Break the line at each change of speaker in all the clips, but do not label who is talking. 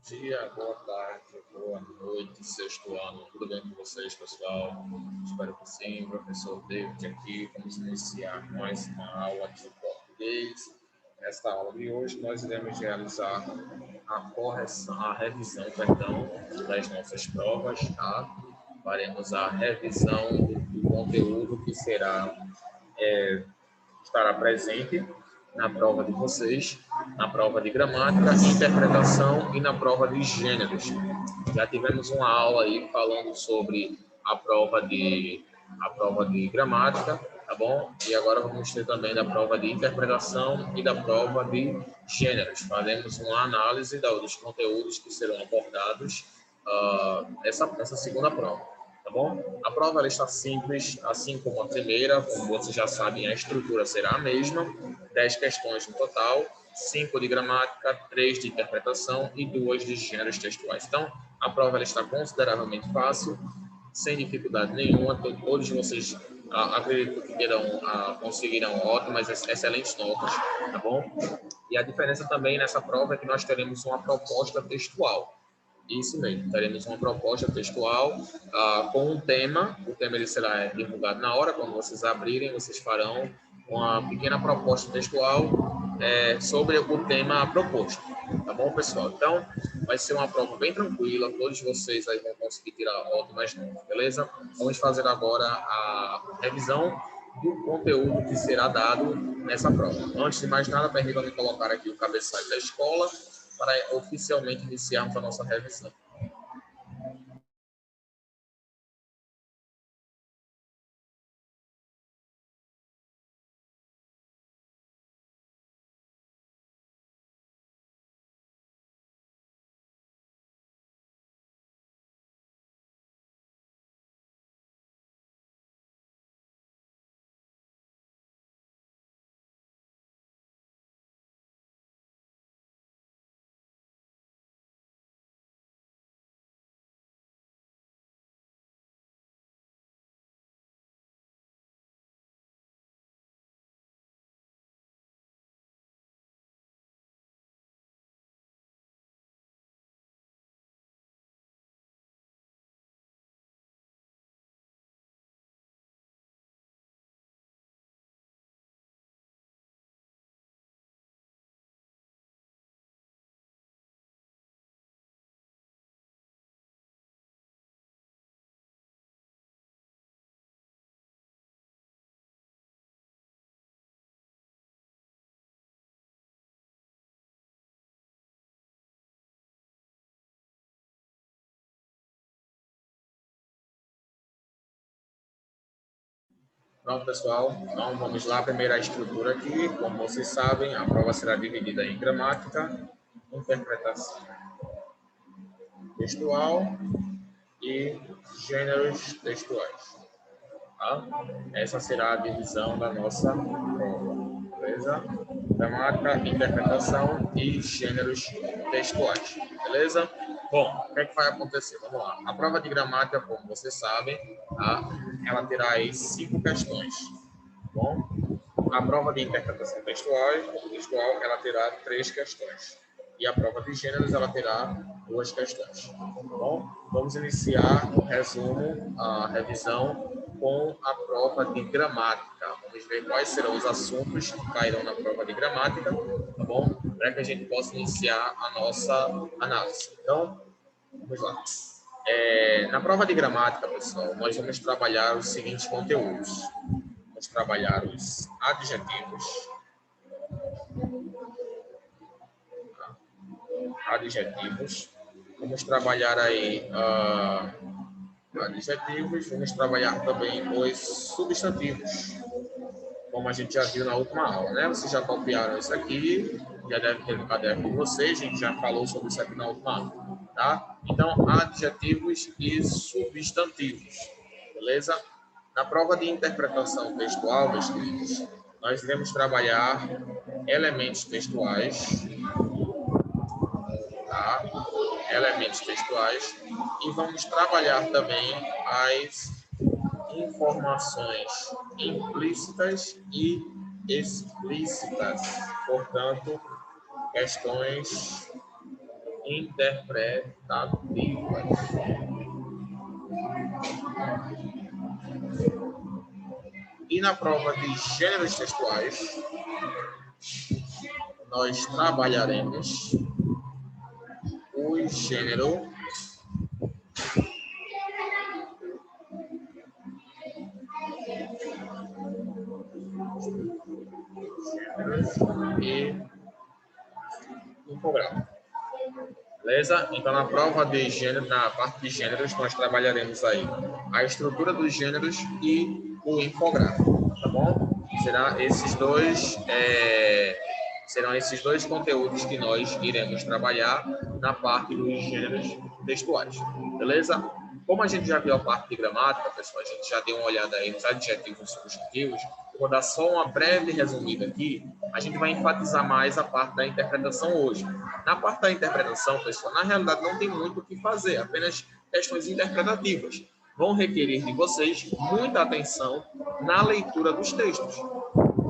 dia, boa tarde, boa noite, sexto ano. Tudo bem com vocês, pessoal? Espero que sim. Professor David aqui. Vamos iniciar mais uma aula de português. Nesta aula de hoje, nós iremos realizar a revisão, das nossas provas, tá? Faremos a revisão do conteúdo que estará presente na prova de vocês, na prova de gramática, interpretação e na prova de gêneros. Já tivemos uma aula aí falando sobre a prova de gramática, tá bom? E agora vamos ter também da prova de interpretação e da prova de gêneros. Faremos uma análise dos conteúdos que serão abordados nessa segunda prova. Tá bom? A prova ela está simples, assim como a primeira, como vocês já sabem, a estrutura será a mesma, 10 questões no total, 5 de gramática, 3 de interpretação e 2 de gêneros textuais. Então, a prova ela está consideravelmente fácil, sem dificuldade nenhuma, todos vocês acredito que conseguirão ótimas, excelentes notas, tá bom? E a diferença também nessa prova é que nós teremos uma proposta textual. Isso mesmo, teremos uma proposta textual com um tema. O tema ele será divulgado na hora, quando vocês abrirem, vocês farão uma pequena proposta textual sobre o tema proposto. Tá bom, pessoal? Então, vai ser uma prova bem tranquila, todos vocês aí vão conseguir tirar ótimas notas, beleza? Vamos fazer agora a revisão do conteúdo que será dado nessa prova. Antes de mais nada, permitam-me colocar aqui o cabeçalho da escola, para oficialmente iniciarmos a nossa revisão. Pronto, pessoal. Então, vamos lá. Primeiro a estrutura aqui. Como vocês sabem, a prova será dividida em gramática, interpretação textual e gêneros textuais. Tá? Essa será a divisão da nossa prova, beleza? Gramática, interpretação e gêneros textuais, beleza? Bom, o que é que vai acontecer? Vamos lá. A prova de gramática, como vocês sabem, tá? Ela terá aí 5 questões, tá bom? A prova de interpretação textual, ela terá 3 questões. E a prova de gêneros, ela terá 2 questões. Tá bom? Vamos iniciar o resumo, a revisão com a prova de gramática. Vamos ver quais serão os assuntos que cairão na prova de gramática, tá bom? Para que a gente possa iniciar a nossa análise. Então, vamos lá. Na prova de gramática, pessoal, nós vamos trabalhar os seguintes conteúdos. Vamos trabalhar os adjetivos, vamos trabalhar aí adjetivos, vamos trabalhar também os substantivos, como a gente já viu na última aula, né? Vocês já copiaram isso aqui, já deve ter no caderno de vocês, a gente já falou sobre isso aqui na última aula, tá? Então, adjetivos e substantivos, beleza? Na prova de interpretação textual, meus queridos, nós iremos trabalhar elementos textuais, tá? Elementos textuais, e vamos trabalhar também as informações implícitas e explícitas, portanto, questões interpretativas. E na prova de gêneros textuais, nós trabalharemos o gênero e infográfico. Beleza? Então, na prova de gênero, na parte de gêneros, nós trabalharemos aí a estrutura dos gêneros e o infográfico, tá bom? Serão esses dois conteúdos que nós iremos trabalhar na parte dos gêneros textuais, beleza? Como a gente já viu a parte de gramática, pessoal, a gente já deu uma olhada aí nos adjetivos e substantivos. Vou dar só uma breve resumida aqui. A gente vai enfatizar mais a parte da interpretação hoje. Na parte da interpretação, pessoal, na realidade não tem muito o que fazer, apenas questões interpretativas. Vão requerer de vocês muita atenção na leitura dos textos.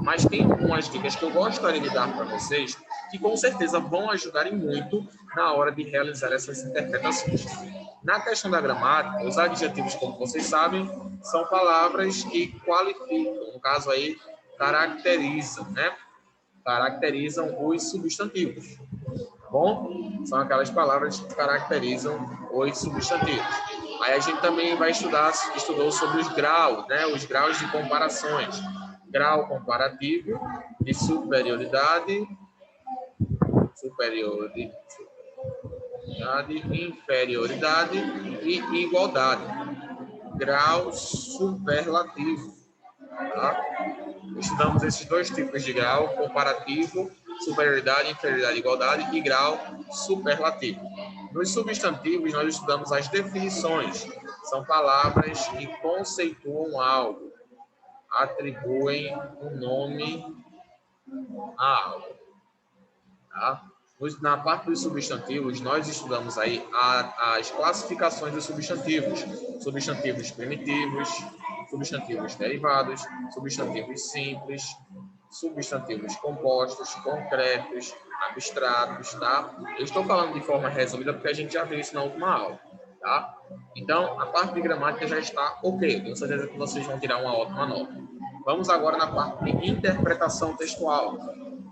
Mas tem algumas dicas que eu gostaria de dar para vocês que com certeza vão ajudar muito na hora de realizar essas interpretações. Na questão da gramática, os adjetivos, como vocês sabem, são palavras que qualificam, no caso aí, caracterizam, né? Caracterizam os substantivos, tá bom? São aquelas palavras que caracterizam os substantivos. Aí a gente também estudou sobre os graus, né? Os graus de comparações. Grau comparativo de superioridade, inferioridade e igualdade. Grau superlativo. Tá? Estudamos esses dois tipos de grau: comparativo, superioridade, inferioridade e igualdade, e grau superlativo. Nos substantivos, nós estudamos as definições. São palavras que conceituam algo, atribuem um nome a algo. Tá? Na parte dos substantivos, nós estudamos aí as classificações dos substantivos. Substantivos primitivos, substantivos derivados, substantivos simples, substantivos compostos, concretos, abstratos, tá? Eu estou falando de forma resumida porque a gente já viu isso na última aula, tá? Então, a parte de gramática já está ok. Tenho certeza que vocês vão tirar uma ótima nota. Vamos agora na parte de interpretação textual.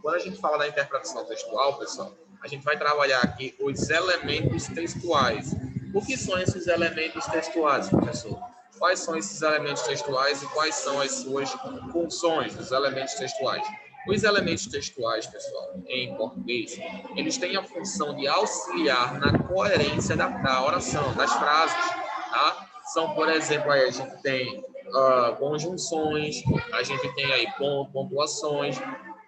Quando a gente fala da interpretação textual, pessoal, a gente vai trabalhar aqui os elementos textuais. O que são esses elementos textuais, professor? Quais são esses elementos textuais e quais são as suas funções dos elementos textuais? Os elementos textuais, pessoal, em português, eles têm a função de auxiliar na coerência da oração, das frases, tá? São, por exemplo, aí a gente tem conjunções, a gente tem aí pontuações.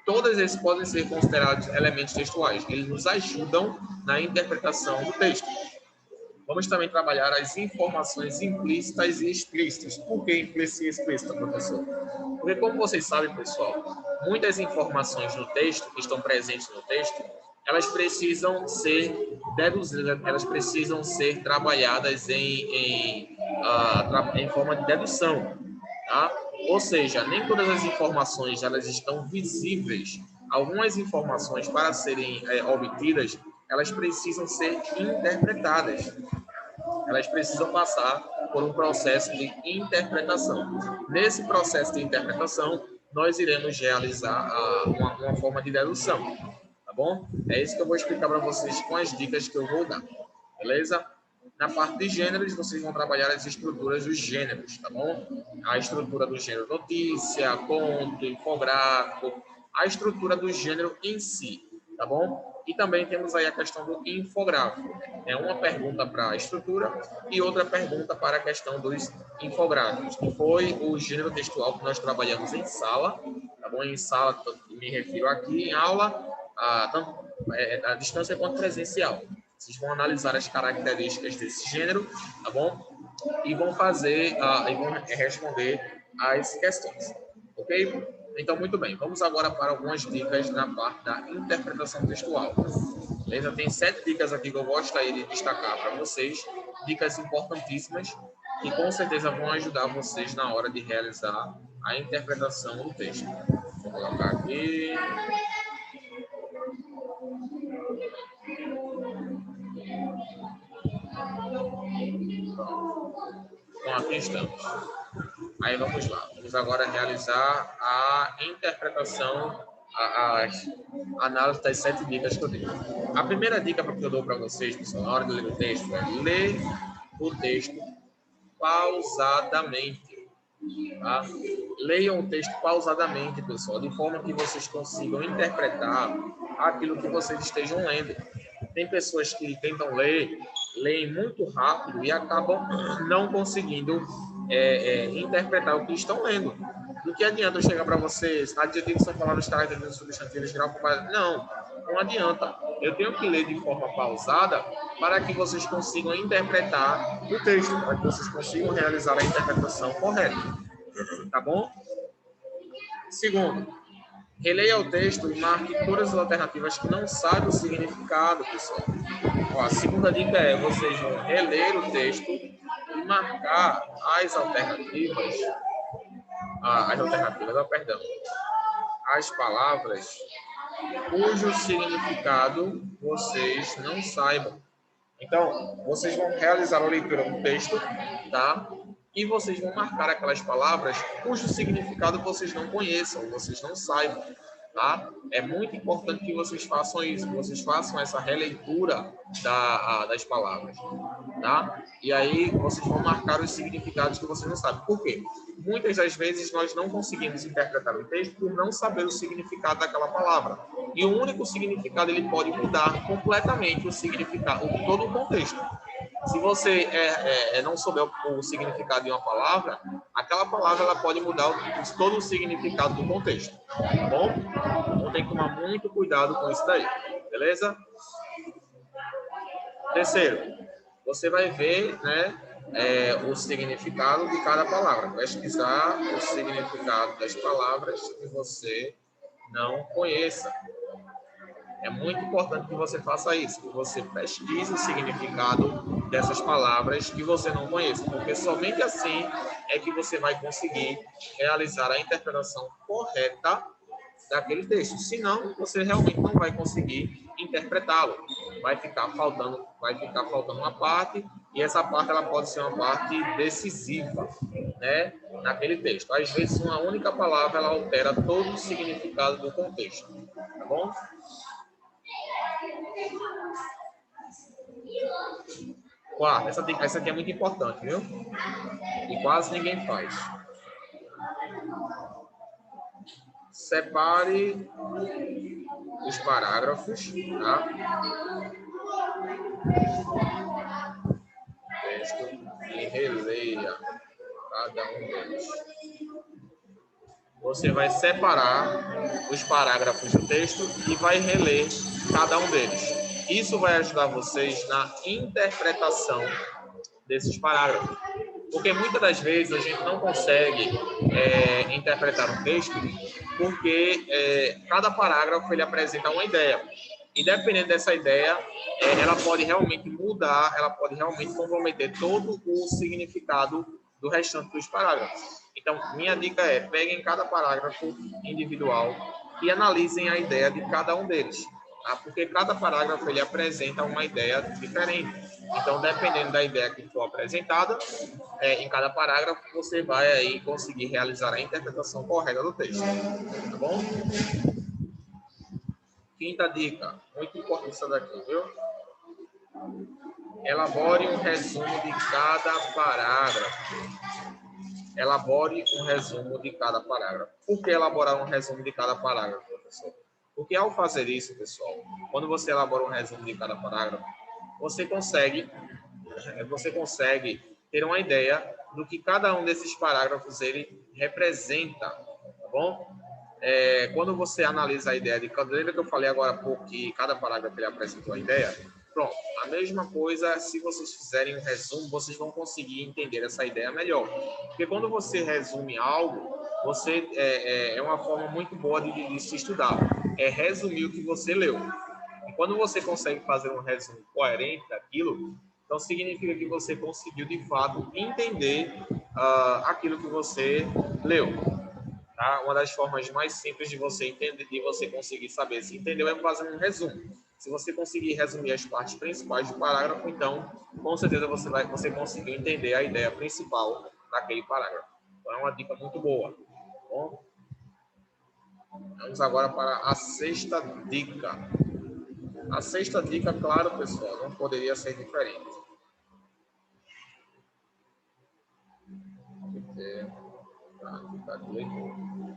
Todos esses podem ser considerados elementos textuais. Eles nos ajudam na interpretação do texto. Vamos também trabalhar as informações implícitas e explícitas. Por que implícita e explícita, professor? Porque, como vocês sabem, pessoal, muitas informações no texto, que estão presentes no texto, elas precisam ser deduzidas, elas precisam ser trabalhadas em forma de dedução, tá? Ou seja, nem todas as informações elas estão visíveis. Algumas informações, para serem obtidas, elas precisam ser interpretadas. Elas precisam passar por um processo de interpretação. Nesse processo de interpretação, nós iremos realizar uma forma de dedução, tá bom? É isso que eu vou explicar para vocês com as dicas que eu vou dar, beleza? Na parte de gêneros, vocês vão trabalhar as estruturas dos gêneros, tá bom? A estrutura do gênero notícia, conto, infográfico, a estrutura do gênero em si, tá bom? E também temos aí a questão do infográfico. É uma pergunta para a estrutura e outra pergunta para a questão dos infográficos, que foi o gênero textual que nós trabalhamos em sala, tá bom? Em sala, me refiro aqui, em aula, tanto a distância quanto presencial. Vocês vão analisar as características desse gênero, tá bom? E vão fazer, e vão responder as questões, ok? Então, muito bem. Vamos agora para algumas dicas na parte da interpretação textual. Beleza? Tem 7 dicas aqui que eu gostaria de destacar para vocês. Dicas importantíssimas que com certeza vão ajudar vocês na hora de realizar a interpretação do texto. Vou colocar aqui. aqui estamos. Aí vamos lá. Vamos agora realizar a interpretação, a análise das 7 dicas que eu dei. A primeira dica que eu dou para vocês, pessoal, na hora de ler o texto, é ler o texto pausadamente. Tá? Leiam o texto pausadamente, pessoal, de forma que vocês consigam interpretar aquilo que vocês estejam lendo. Tem pessoas que tentam leem muito rápido e acabam não conseguindo interpretar o que estão lendo. Do que adianta eu chegar para vocês, adjetivos são palavras características, substantivos, geral, não adianta. Eu tenho que ler de forma pausada para que vocês consigam interpretar o texto, para que vocês consigam realizar a interpretação correta. Tá bom? Segundo, releia o texto e marque todas as alternativas que não sabem o significado, pessoal. Ó, a segunda dica é vocês vão reler o texto e marcar as alternativas, as palavras cujo significado vocês não saibam. Então, vocês vão realizar a leitura do texto, tá? E vocês vão marcar aquelas palavras cujo significado vocês não conheçam, vocês não saibam, tá? É muito importante que vocês façam isso, que vocês façam essa releitura das palavras, tá? E aí vocês vão marcar os significados que vocês não sabem. Por quê? Muitas das vezes nós não conseguimos interpretar o texto por não saber o significado daquela palavra. E o único significado ele pode mudar completamente o significado, todo o contexto. Se você não souber o significado de uma palavra, aquela palavra ela pode mudar todo o significado do contexto, tá bom? Então tem que tomar muito cuidado com isso daí, beleza? Terceiro, você vai ver, né, o significado de cada palavra, pesquisar o significado das palavras que você não conheça. É muito importante que você faça isso, que você pesquise o significado dessas palavras que você não conhece, porque somente assim é que você vai conseguir realizar a interpretação correta daquele texto. Senão, você realmente não vai conseguir interpretá-lo. Vai ficar faltando uma parte, e essa parte ela pode ser uma parte decisiva, né, naquele texto. Às vezes, uma única palavra ela altera todo o significado do contexto, tá bom? Quarto, essa aqui é muito importante, viu? E quase ninguém faz. Separe os parágrafos, tá? Texto e releia cada um deles. Você vai separar os parágrafos do texto e vai reler cada um deles. Isso vai ajudar vocês na interpretação desses parágrafos. Porque muitas das vezes a gente não consegue interpretar um texto porque cada parágrafo ele apresenta uma ideia. E dependendo dessa ideia, ela pode realmente mudar, ela pode realmente comprometer todo o significado do restante dos parágrafos. Então, minha dica é, peguem cada parágrafo individual e analisem a ideia de cada um deles. Tá? Porque cada parágrafo ele apresenta uma ideia diferente. Então, dependendo da ideia que for apresentada, em cada parágrafo, você vai aí conseguir realizar a interpretação correta do texto. Tá bom? Quinta dica, muito importante essa daqui, viu? Elabore um resumo de cada parágrafo. Elabore um resumo de cada parágrafo. Por que elaborar um resumo de cada parágrafo, professor? Porque ao fazer isso, pessoal, quando você elabora um resumo de cada parágrafo, você consegue ter uma ideia do que cada um desses parágrafos ele representa, tá bom? Quando você analisa a ideia de cada, lembra que eu falei agora há pouco que cada parágrafo ele apresentou a ideia? Pronto, a mesma coisa, se vocês fizerem um resumo, vocês vão conseguir entender essa ideia melhor. Porque quando você resume algo, é uma forma muito boa de se estudar. É resumir o que você leu. E quando você consegue fazer um resumo coerente daquilo, então significa que você conseguiu, de fato, entender aquilo que você leu. Tá? Uma das formas mais simples de você entender, de você conseguir saber se entendeu, é fazendo um resumo. Se você conseguir resumir as partes principais do parágrafo, então, com certeza você conseguiu entender a ideia principal naquele parágrafo. Então, é uma dica muito boa. Tá bom? Vamos agora para a sexta dica. A sexta dica, claro, pessoal, não poderia ser diferente.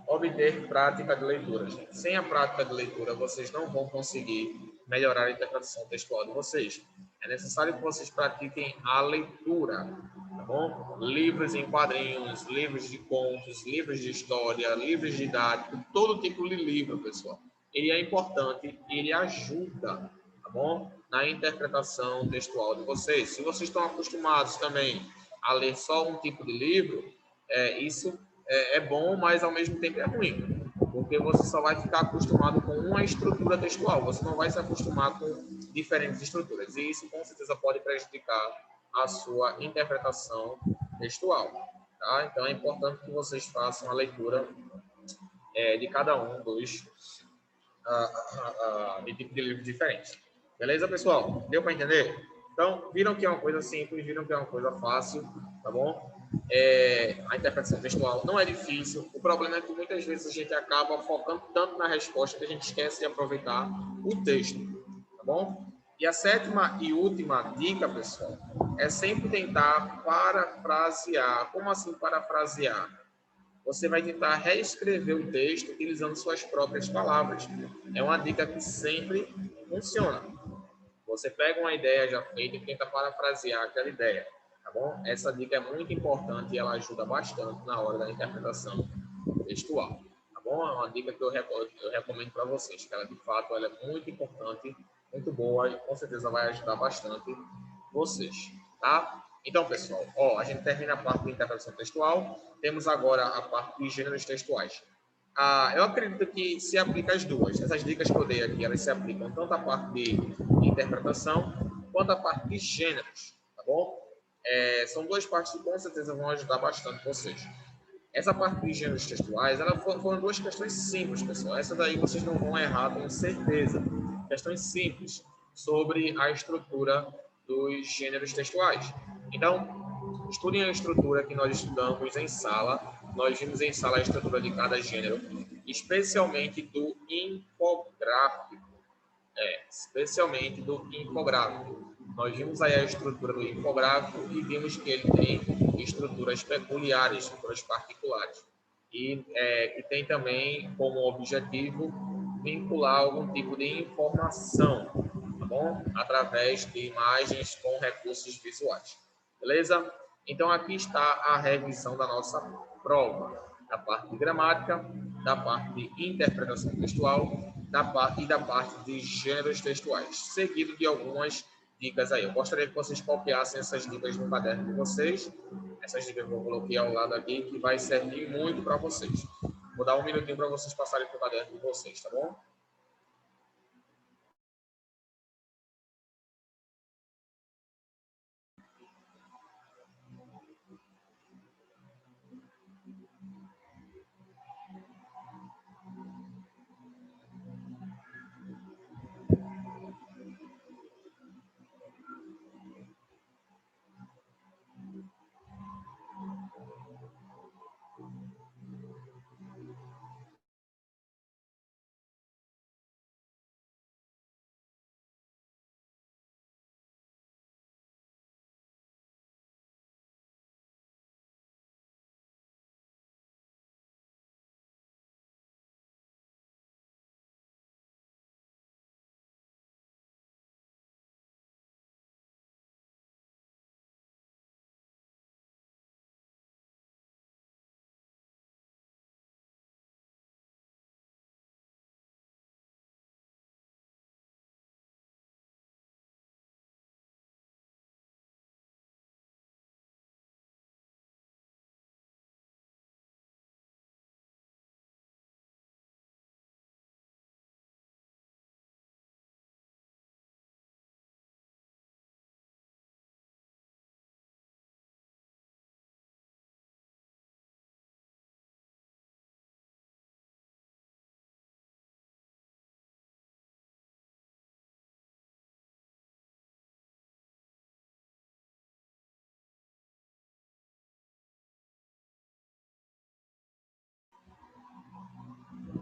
Obter prática de leitura. Gente. Sem a prática de leitura, vocês não vão conseguir melhorar a interpretação textual de vocês. É necessário que vocês pratiquem a leitura, tá bom? Livros em quadrinhos, livros de contos, livros de história, livros didáticos, todo tipo de livro, pessoal. Ele é importante, ele ajuda, tá bom? Na interpretação textual de vocês. Se vocês estão acostumados também a ler só um tipo de livro, isso é bom, mas ao mesmo tempo é ruim, porque você só vai ficar acostumado com uma estrutura textual, você não vai se acostumar com diferentes estruturas, e isso com certeza pode prejudicar a sua interpretação textual. Tá? Então é importante que vocês façam a leitura de cada um dos de tipo de livros diferentes. Beleza, pessoal? Deu para entender? Então, viram que é uma coisa simples, viram que é uma coisa fácil, tá bom? A interpretação textual não é difícil. O problema é que muitas vezes a gente acaba focando tanto na resposta que a gente esquece de aproveitar o texto, tá bom? E a sétima e última dica, pessoal, é sempre tentar parafrasear. Como assim parafrasear? Você vai tentar reescrever o texto utilizando suas próprias palavras. É uma dica que sempre funciona. Você pega uma ideia já feita e tenta parafrasear aquela ideia, tá bom? Essa dica é muito importante e ela ajuda bastante na hora da interpretação textual, tá bom? É uma dica que eu recomendo para vocês, que ela de fato ela é muito importante, muito boa e com certeza vai ajudar bastante vocês, tá? Então, pessoal, a gente termina a parte de interpretação textual, temos agora a parte de gêneros textuais. Eu acredito que se aplica as duas. Essas dicas que eu dei aqui, elas se aplicam tanto à parte de interpretação quanto à parte de gêneros, tá bom? São duas partes que com certeza vão ajudar bastante vocês. Essa parte de gêneros textuais, foram duas questões simples, pessoal. Essa daí vocês não vão errar, com certeza. Questões simples sobre a estrutura dos gêneros textuais. Então, estudem a estrutura que nós estudamos em sala. Nós vimos em sala a estrutura de cada gênero, especialmente do infográfico. Especialmente do infográfico. Nós vimos aí a estrutura do infográfico e vimos que ele tem estruturas peculiares, estruturas particulares. E que tem também como objetivo vincular algum tipo de informação, tá bom? Através de imagens com recursos visuais. Beleza? Então, aqui está a revisão da nossa prova, da parte de gramática, da parte de interpretação textual e da parte de gêneros textuais, seguido de algumas dicas aí. Eu gostaria que vocês copiassem essas dicas no caderno de vocês. Essas dicas que eu coloquei ao lado aqui, que vai servir muito para vocês. Vou dar um minutinho para vocês passarem para o caderno de vocês, tá bom?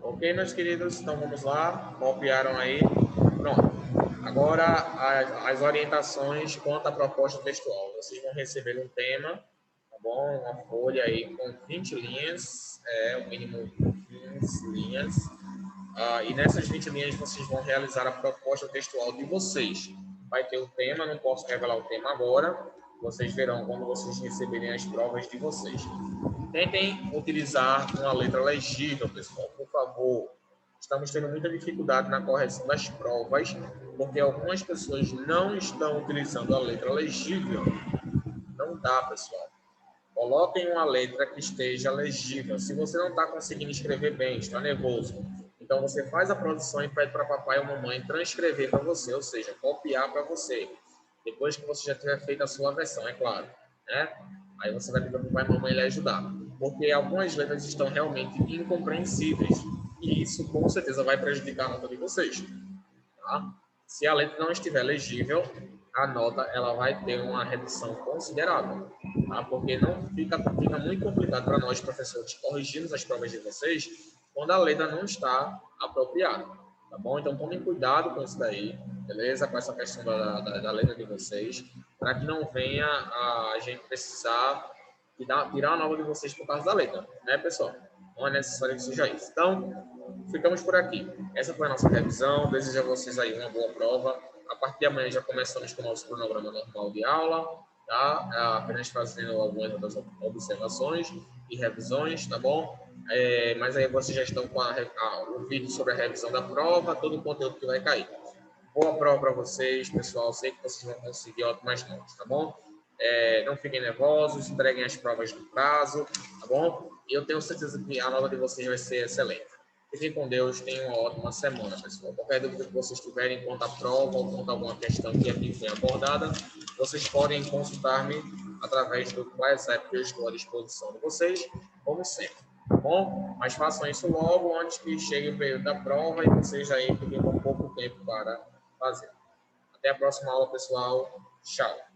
Ok, meus queridos? Então vamos lá. Copiaram aí. Pronto. Agora as orientações quanto à proposta textual. Vocês vão receber um tema, tá bom? Uma folha aí com 20 linhas, o mínimo 15 linhas. E nessas 20 linhas vocês vão realizar a proposta textual de vocês. Vai ter o tema, não posso revelar o tema agora. Vocês verão quando vocês receberem as provas de vocês. Tentem utilizar uma letra legível, pessoal, por favor. Estamos tendo muita dificuldade na correção das provas, porque algumas pessoas não estão utilizando a letra legível. Não dá, pessoal. Coloquem uma letra que esteja legível. Se você não está conseguindo escrever bem, está nervoso, então você faz a produção e pede para papai ou mamãe transcrever para você, ou seja, copiar para você. Depois que você já tiver feito a sua versão, é claro, né? Aí você vai pedir para o papai e mamãe lhe ajudar. Porque algumas letras estão realmente incompreensíveis. E isso, com certeza, vai prejudicar a nota de vocês. Tá? Se a letra não estiver legível, a nota ela vai ter uma redução considerável, tá? Porque não fica muito complicado para nós, professores, corrigirmos as provas de vocês quando a letra não está apropriada, tá bom? Então, tomem cuidado com isso daí, beleza? Com essa questão da letra de vocês, para que não venha a gente precisar tirar a nota de vocês por causa da letra, né, pessoal? Não é necessário que seja isso. Então, ficamos por aqui. Essa foi a nossa revisão. Desejo a vocês aí uma boa prova. A partir de amanhã já começamos com o nosso cronograma normal de aula, tá? Apenas fazendo algumas outras observações e revisões, tá bom? Mas aí vocês já estão com o vídeo sobre a revisão da prova, todo o conteúdo que vai cair. Boa prova para vocês, pessoal. Sei que vocês vão conseguir ótimas notas, tá bom? Não fiquem nervosos, entreguem as provas no prazo, tá bom? E eu tenho certeza que a nota de vocês vai ser excelente. Fiquem com Deus, tenham uma ótima semana, pessoal. Qualquer dúvida que vocês tiverem quanto à prova ou quanto a alguma questão que aqui foi abordada, vocês podem consultar-me através do WhatsApp que eu estou à disposição de vocês, como sempre, tá bom? Mas façam isso logo antes que chegue o período da prova e vocês já fiquem com pouco tempo para fazer. Até a próxima aula, pessoal. Tchau.